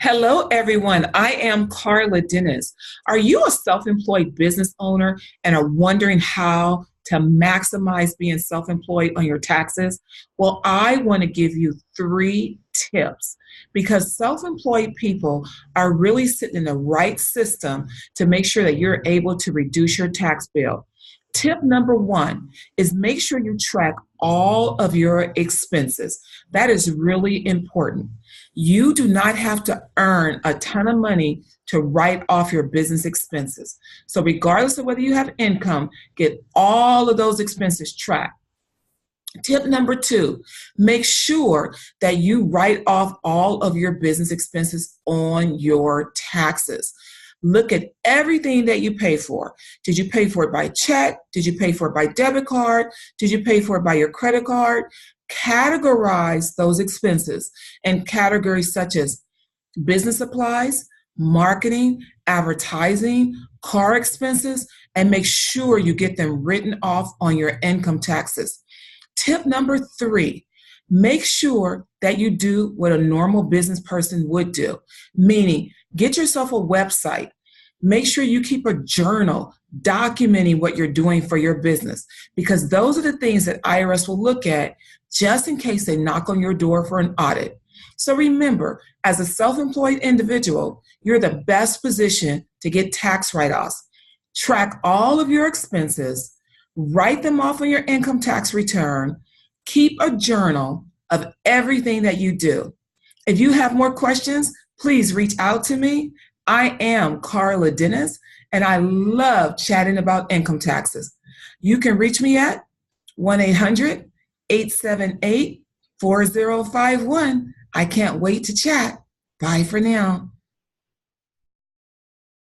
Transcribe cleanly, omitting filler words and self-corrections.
Hello, everyone. I am Carla Dennis. Are you a self employed business owner and are wondering how to maximize being self employed on your taxes? Well, I want to give you three tips because self employed people are really sitting in the right system to make sure that you're able to reduce your tax bill. Tip number one is make sure you track all of your expenses. That is really important. You do not have to earn a ton of money to write off your business expenses. So, regardless of whether you have income, get all of those expenses tracked. Tip number two, make sure that you write off all of your business expenses on your taxes. Look at everything that you pay for. Did you pay for it by check? Did you pay for it by debit card? Did you pay for it by your credit card? Categorize those expenses in categories such as business supplies, marketing, advertising, car expenses, and make sure you get them written off on your income taxes. Tip number three, make sure that you do what a normal business person would do, meaning get yourself a website. Make sure you keep a journal documenting what you're doing for your business because those are the things that IRS will look at just in case they knock on your door for an audit. So remember, as a self-employed individual, you're the best position to get tax write-offs. Track all of your expenses, write them off on your income tax return, keep a journal of everything that you do. If you have more questions, please reach out to me. I am Carla Dennis, and I love chatting about income taxes. You can reach me at 1-800-878-4051. I can't wait to chat. Bye for now.